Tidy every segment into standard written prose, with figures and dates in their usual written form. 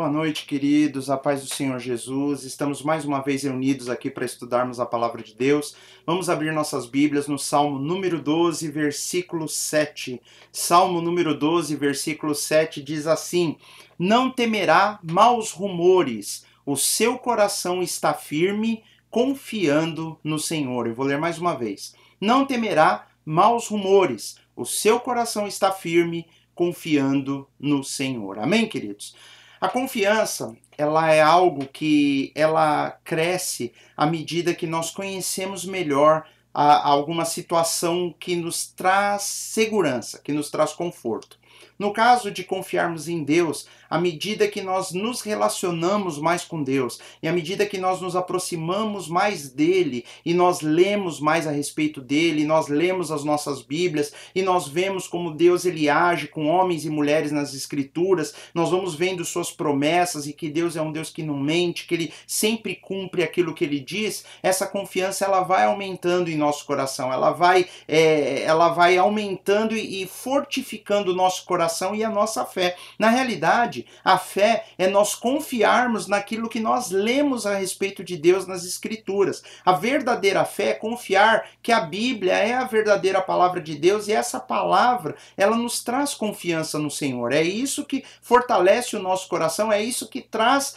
Boa noite, queridos, a paz do Senhor Jesus. Estamos mais uma vez reunidos aqui para estudarmos a palavra de Deus. Vamos abrir nossas Bíblias no Salmo número 12, versículo 7. Salmo número 12, versículo 7 diz assim: Não temerá maus rumores, o seu coração está firme, confiando no Senhor. Eu vou ler mais uma vez. Não temerá maus rumores, o seu coração está firme, confiando no Senhor. Amém, queridos? A confiança, ela é algo que ela cresce à medida que nós conhecemos melhor alguma situação que nos traz segurança, que nos traz conforto. No caso de confiarmos em Deus, à medida que nós nos relacionamos mais com Deus, e à medida que nós nos aproximamos mais dele, e nós lemos mais a respeito dele, e nós lemos as nossas Bíblias, e nós vemos como Deus ele age com homens e mulheres nas Escrituras, nós vamos vendo suas promessas, e que Deus é um Deus que não mente, que ele sempre cumpre aquilo que ele diz, essa confiança ela vai aumentando em nosso coração, ela vai aumentando e fortificando o nosso coração e a nossa fé. Na realidade, a fé é nós confiarmos naquilo que nós lemos a respeito de Deus nas Escrituras. A verdadeira fé é confiar que a Bíblia é a verdadeira palavra de Deus e essa palavra, ela nos traz confiança no Senhor. É isso que fortalece o nosso coração, é isso que traz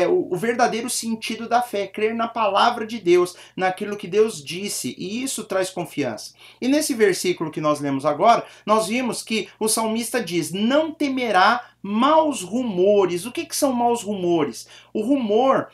o verdadeiro sentido da fé, crer na palavra de Deus, naquilo que Deus disse, e isso traz confiança. E nesse versículo que nós lemos agora, nós vimos que o salmista diz: não temerá maus rumores. O que são maus rumores? O rumor,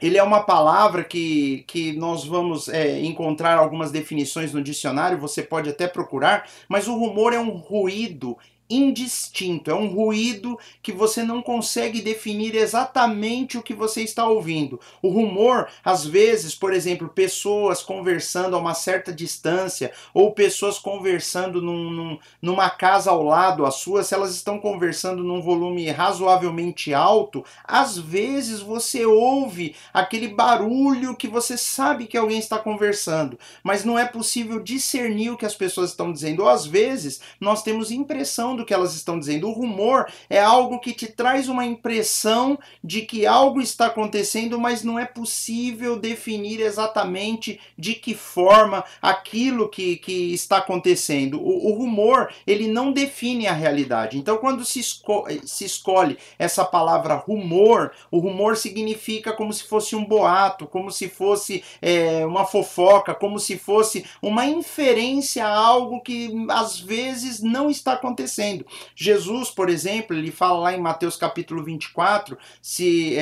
ele é uma palavra que nós vamos encontrar algumas definições no dicionário, você pode até procurar, mas o rumor é um ruído indistinto, é um ruído que você não consegue definir exatamente o que você está ouvindo. O rumor, às vezes, por exemplo, pessoas conversando a uma certa distância, ou pessoas conversando numa casa ao lado a sua, se elas estão conversando num volume razoavelmente alto, às vezes você ouve aquele barulho que você sabe que alguém está conversando, mas não é possível discernir o que as pessoas estão dizendo, ou às vezes nós temos impressão do que elas estão dizendo. O rumor é algo que te traz uma impressão de que algo está acontecendo, mas não é possível definir exatamente de que forma aquilo que está acontecendo. O rumor, ele não define a realidade. Então, quando se escolhe essa palavra rumor, o rumor significa como se fosse um boato, como se fosse uma fofoca, como se fosse uma inferência a algo que às vezes não está acontecendo. Jesus, por exemplo, ele fala lá em Mateus capítulo 24, se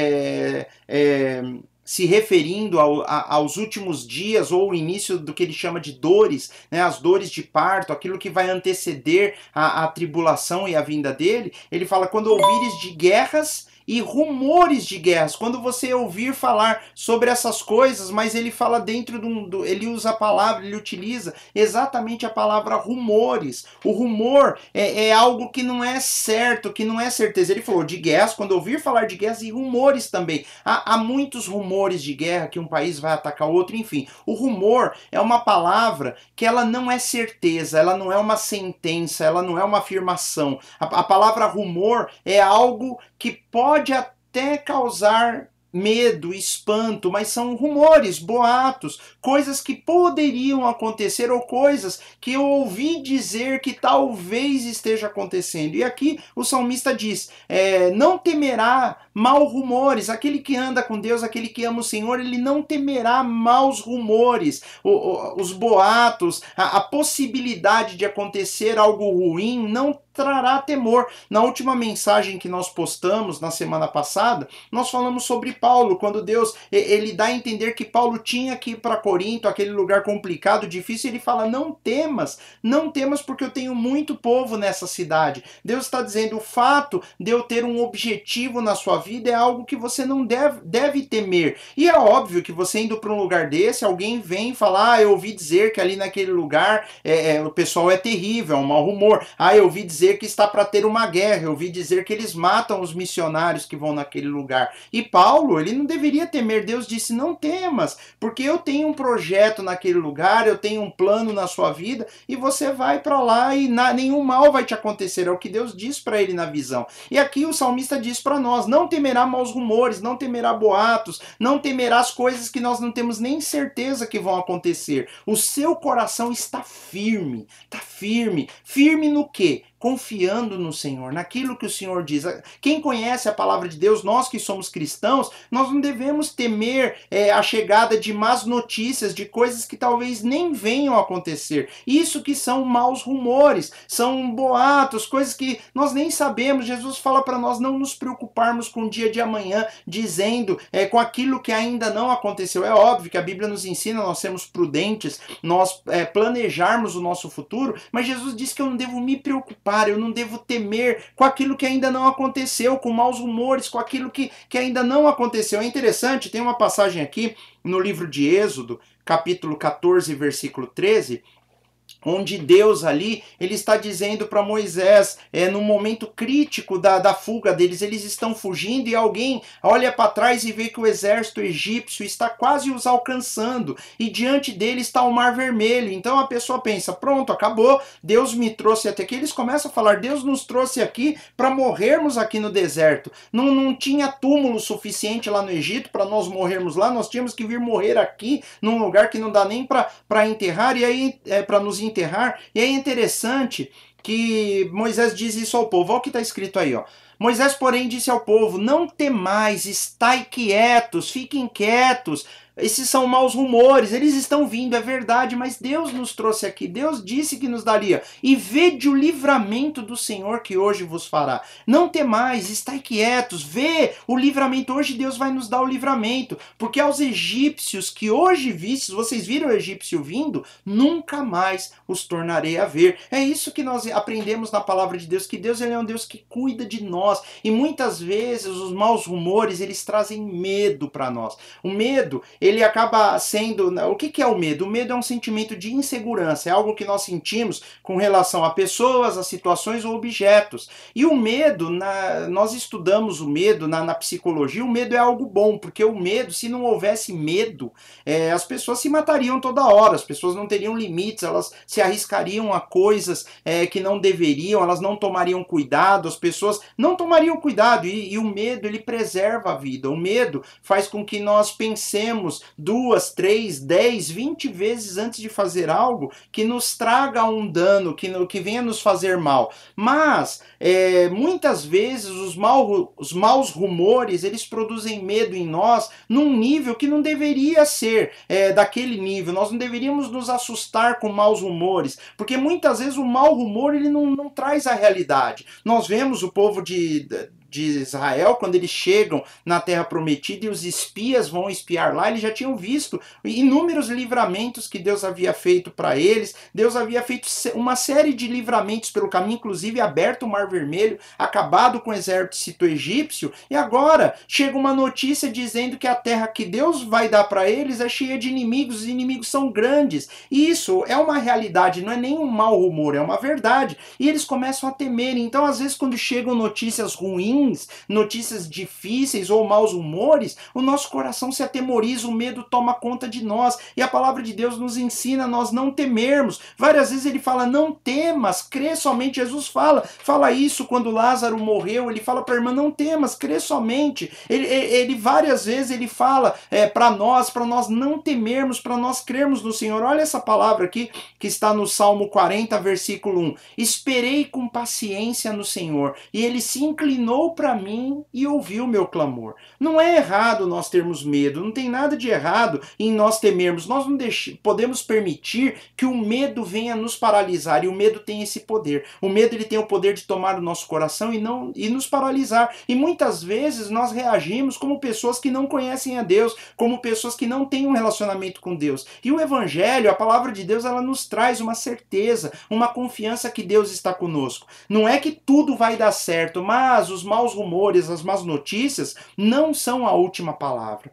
referindo aos últimos dias ou o início do que ele chama de dores, né, as dores de parto, aquilo que vai anteceder a tribulação e a vinda dele, ele fala: quando ouvires de guerras e rumores de guerras, quando você ouvir falar sobre essas coisas, mas ele fala dentro ele usa a palavra, ele utiliza exatamente a palavra rumores. O rumor é algo que não é certo, que não é certeza. Ele falou de guerras, quando ouvir falar de guerras, e rumores também. Há muitos rumores de guerra, que um país vai atacar o outro, enfim. O rumor é uma palavra que ela não é certeza, ela não é uma sentença, ela não é uma afirmação. A palavra rumor é algo que pode até causar medo, espanto, mas são rumores, boatos, coisas que poderiam acontecer ou coisas que eu ouvi dizer que talvez esteja acontecendo. E aqui o salmista diz: não temerá maus rumores. Aquele que anda com Deus, aquele que ama o Senhor, ele não temerá maus rumores. Os boatos, a possibilidade de acontecer algo ruim não trará temor. Na última mensagem que nós postamos na semana passada, nós falamos sobre Paulo, quando Deus ele dá a entender que Paulo tinha que ir para Corinto, aquele lugar complicado, difícil, e ele fala: não temas porque eu tenho muito povo nessa cidade. Deus está dizendo: o fato de eu ter um objetivo na sua vida é algo que você não deve temer. E é óbvio que você indo para um lugar desse, alguém vem falar: eu ouvi dizer que ali naquele lugar o pessoal é terrível, é um mau rumor. Eu ouvi dizer dizer que está para ter uma guerra, eu ouvi dizer que eles matam os missionários que vão naquele lugar. E Paulo, ele não deveria temer. Deus disse, não temas, porque eu tenho um projeto naquele lugar, eu tenho um plano na sua vida, e você vai para lá e nenhum mal vai te acontecer. É o que Deus diz para ele na visão. E aqui o salmista diz para nós, não temerá maus rumores, não temerá boatos, não temerá as coisas que nós não temos nem certeza que vão acontecer. O seu coração está firme, firme no quê? Confiando no Senhor, naquilo que o Senhor diz. Quem conhece a palavra de Deus, nós que somos cristãos, nós não devemos temer a chegada de más notícias, de coisas que talvez nem venham a acontecer. Isso que são maus rumores, são boatos, coisas que nós nem sabemos. Jesus fala para nós não nos preocuparmos com o dia de amanhã, dizendo com aquilo que ainda não aconteceu. É óbvio que a Bíblia nos ensina nós sermos prudentes, nós planejarmos o nosso futuro, mas Jesus disse que eu não devo me preocupar, eu não devo temer com aquilo que ainda não aconteceu, com maus rumores, com aquilo que ainda não aconteceu. É interessante, tem uma passagem aqui no livro de Êxodo, capítulo 14, versículo 13, onde Deus ali, ele está dizendo para Moisés, no momento crítico da fuga deles, eles estão fugindo e alguém olha para trás e vê que o exército egípcio está quase os alcançando e diante deles está o Mar Vermelho. Então a pessoa pensa, pronto, acabou, Deus me trouxe até aqui. Eles começam a falar, Deus nos trouxe aqui para morrermos aqui no deserto. Não tinha túmulo suficiente lá no Egito para nós morrermos lá, nós tínhamos que vir morrer aqui, num lugar que não dá nem para enterrar, e aí para nos enterrar. E é interessante que Moisés diz isso ao povo. Olha o que está escrito aí, ó. Moisés, porém, disse ao povo, não temais, estai quietos, fiquem quietos. Esses são maus rumores, eles estão vindo, é verdade, mas Deus nos trouxe aqui, Deus disse que nos daria. E vede o livramento do Senhor que hoje vos fará. Não temais, estai quietos, vê o livramento. Hoje Deus vai nos dar o livramento, porque aos egípcios que hoje vistes, vocês viram o egípcio vindo, nunca mais os tornarei a ver. É isso que nós aprendemos na palavra de Deus, que Deus ele é um Deus que cuida de nós. E muitas vezes os maus rumores, eles trazem medo para nós. O medo, ele acaba sendo... O que é o medo? O medo é um sentimento de insegurança, é algo que nós sentimos com relação a pessoas, a situações ou objetos. E o medo, nós estudamos o medo na psicologia, o medo é algo bom, porque o medo, se não houvesse medo, as pessoas se matariam toda hora, as pessoas não teriam limites, elas se arriscariam a coisas que não deveriam, elas não tomariam cuidado, as pessoas não tomariam cuidado, e o medo, ele preserva a vida. O medo faz com que nós pensemos 2, 3, 10, 20 vezes antes de fazer algo que nos traga um dano, que venha nos fazer mal. Mas, muitas vezes, os maus rumores, eles produzem medo em nós num nível que não deveria ser daquele nível. Nós não deveríamos nos assustar com maus rumores, porque muitas vezes o mau rumor, ele não traz a realidade. Nós vemos o povo de Israel, quando eles chegam na Terra Prometida e os espias vão espiar lá, eles já tinham visto inúmeros livramentos que Deus havia feito para eles. Deus havia feito uma série de livramentos pelo caminho, inclusive aberto o Mar Vermelho, acabado com o exército egípcio, e agora chega uma notícia dizendo que a terra que Deus vai dar para eles é cheia de inimigos, os inimigos são grandes. E isso é uma realidade, não é nem um mau rumor, é uma verdade. E eles começam a temer. Então, às vezes, quando chegam notícias ruins, notícias difíceis ou maus humores, o nosso coração se atemoriza, o medo toma conta de nós, e a palavra de Deus nos ensina a nós não temermos. Várias vezes ele fala, não temas, crê somente. Jesus fala isso quando Lázaro morreu, ele fala para a irmã, não temas, crê somente. Ele várias vezes ele fala para nós não temermos, para nós crermos no Senhor. Olha essa palavra aqui, que está no Salmo 40, versículo 1. Esperei com paciência no Senhor, e ele se inclinou para mim e ouviu o meu clamor. Não é errado nós termos medo, não tem nada de errado em nós temermos. Nós não podemos permitir que o medo venha nos paralisar, e o medo tem esse poder. O medo, ele tem o poder de tomar o nosso coração e nos paralisar. E muitas vezes nós reagimos como pessoas que não conhecem a Deus, como pessoas que não têm um relacionamento com Deus. E o Evangelho, a palavra de Deus, ela nos traz uma certeza, uma confiança que Deus está conosco. Não é que tudo vai dar certo, mas os maus rumores, as más notícias não são a última palavra.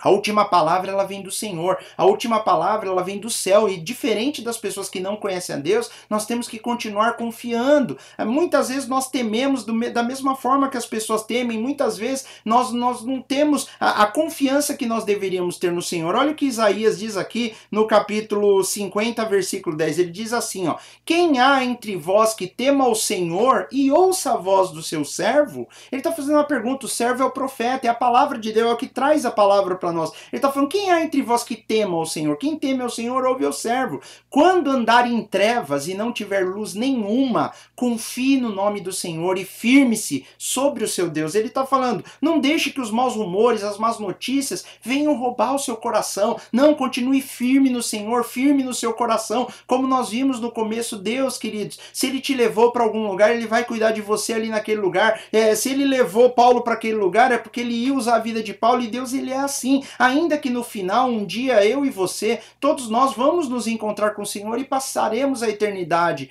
A última palavra, ela vem do Senhor. A última palavra, ela vem do céu. E diferente das pessoas que não conhecem a Deus, nós temos que continuar confiando. Muitas vezes nós tememos da mesma forma que as pessoas temem. Muitas vezes nós não temos a confiança que nós deveríamos ter no Senhor. Olha o que Isaías diz aqui no capítulo 50, versículo 10. Ele diz assim, ó: quem há entre vós que tema ao Senhor e ouça a voz do seu servo? Ele está fazendo uma pergunta. O servo é o profeta, é a palavra de Deus, é o que traz a palavra para nós. Ele está falando: quem há entre vós que tema ao Senhor? Quem teme ao Senhor ouve ao servo. Quando andar em trevas e não tiver luz nenhuma, confie no nome do Senhor e firme-se sobre o seu Deus. Ele está falando: não deixe que os maus rumores, as más notícias venham roubar o seu coração. Não, continue firme no Senhor, firme no seu coração. Como nós vimos no começo, Deus, queridos, se Ele te levou para algum lugar, Ele vai cuidar de você ali naquele lugar. Se Ele levou Paulo para aquele lugar, é porque Ele ia usar a vida de Paulo, e Deus, Ele é assim. Ainda que no final, um dia, eu e você, todos nós vamos nos encontrar com o Senhor e passaremos a eternidade,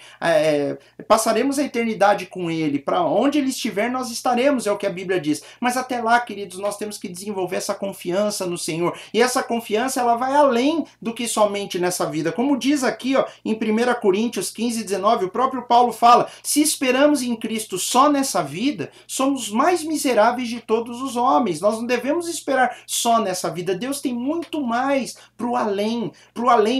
com Ele. Para onde Ele estiver, nós estaremos, é o que a Bíblia diz. Mas até lá, queridos, nós temos que desenvolver essa confiança no Senhor. E essa confiança, ela vai além do que somente nessa vida. Como diz aqui, ó, em 1 Coríntios 15, 19, o próprio Paulo fala: se esperamos em Cristo só nessa vida, somos mais miseráveis de todos os homens. Nós não devemos esperar só nessa vida. Deus tem muito mais para o além,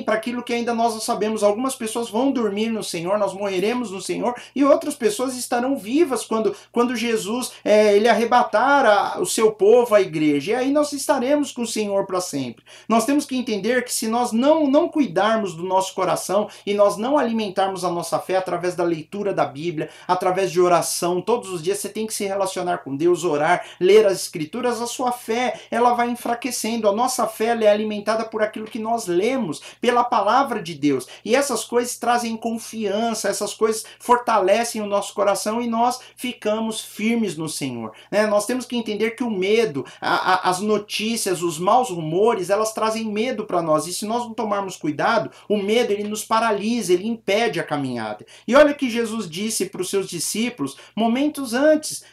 para aquilo que ainda nós não sabemos. Algumas pessoas vão dormir no Senhor, nós morreremos no Senhor, e outras pessoas estarão vivas quando Jesus ele arrebatar o seu povo, a igreja, e aí nós estaremos com o Senhor para sempre. Nós temos que entender que se nós não cuidarmos do nosso coração e nós não alimentarmos a nossa fé através da leitura da Bíblia, através de oração, todos os dias você tem que se relacionar com Deus, orar, ler as Escrituras, a sua fé, ela vai enfraquecendo. A nossa fé, ela é alimentada por aquilo que nós lemos, pela palavra de Deus. E essas coisas trazem confiança, essas coisas fortalecem o nosso coração e nós ficamos firmes no Senhor. Nós temos que entender que o medo, as notícias, os maus rumores, elas trazem medo para nós. E se nós não tomarmos cuidado, o medo, ele nos paralisa, ele impede a caminhada. E olha que Jesus disse para os seus discípulos, momentos antes,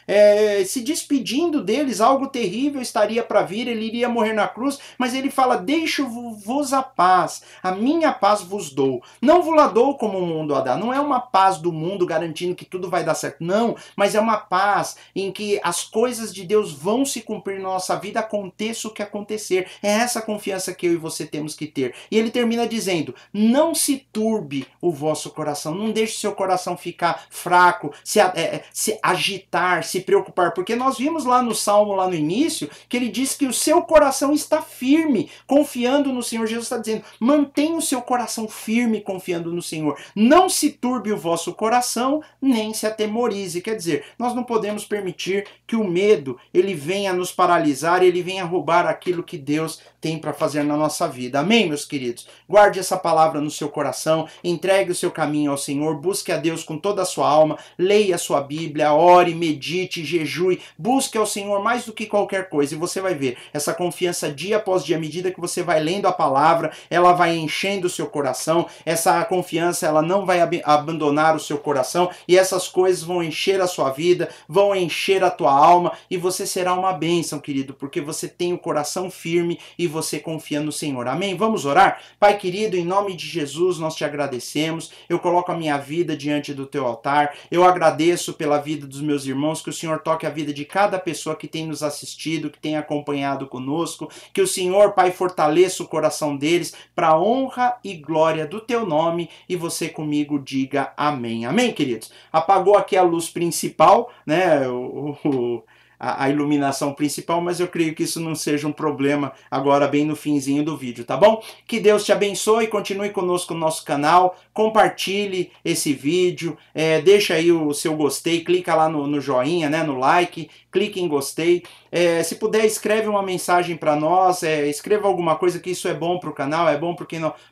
se despedindo deles, algo terrível estaria para vir, ele iria morrer na cruz, mas ele fala: deixo-vos a paz, a minha paz vos dou. Não vos la dou como o mundo a dá. Não é uma paz do mundo garantindo que tudo vai dar certo, não, mas é uma paz em que as coisas de Deus vão se cumprir na nossa vida, aconteça o que acontecer. É essa confiança que eu e você temos que ter. E ele termina dizendo: não se turbe o vosso coração, não deixe seu coração ficar fraco, se agitar, se preocupar, porque nós vimos lá no Salmo, lá no início, que ele diz que o seu coração está firme, confiando no Senhor. Jesus está dizendo: mantenha o seu coração firme, confiando no Senhor. Não se turbe o vosso coração, nem se atemorize. Quer dizer, nós não podemos permitir que o medo, ele venha nos paralisar, ele venha roubar aquilo que Deus tem para fazer na nossa vida. Amém, meus queridos? Guarde essa palavra no seu coração, entregue o seu caminho ao Senhor, busque a Deus com toda a sua alma, leia a sua Bíblia, ore, medite, jejue, busque ao Senhor mais do que qualquer coisa, e você vai ver essa confiança dia após dia. À medida que você vai lendo a palavra, ela vai enchendo o seu coração, essa confiança, ela não vai abandonar o seu coração, e essas coisas vão encher a sua vida, vão encher a tua alma, e você será uma bênção, querido, porque você tem o coração firme e você confia no Senhor. Amém? Vamos orar? Pai querido, em nome de Jesus, nós te agradecemos. Eu coloco a minha vida diante do teu altar. Eu agradeço pela vida dos meus irmãos, que o Senhor toque a vida de cada pessoa que tem nos assistido, que tem acompanhado conosco, que o Senhor, Pai, fortaleça o coração deles para a honra e glória do teu nome, e você comigo diga amém. Amém, queridos? Apagou aqui a luz principal, né? A iluminação principal, mas eu creio que isso não seja um problema agora bem no finzinho do vídeo, tá bom? Que Deus te abençoe, continue conosco no nosso canal, compartilhe esse vídeo, deixa aí o seu gostei, clica lá no joinha, né, no like, clique em gostei. Se puder, escreve uma mensagem para nós, escreva alguma coisa, que isso é bom para o canal, é bom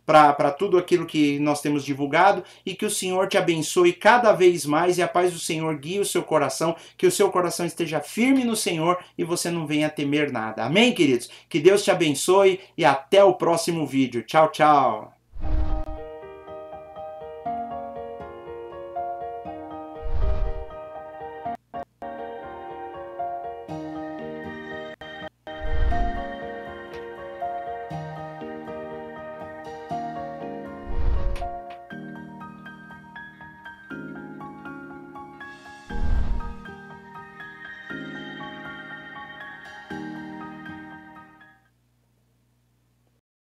para tudo aquilo que nós temos divulgado, e que o Senhor te abençoe cada vez mais, e a paz do Senhor guie o seu coração, que o seu coração esteja firme no Senhor e você não venha temer nada. Amém, queridos? Que Deus te abençoe e até o próximo vídeo. Tchau, tchau!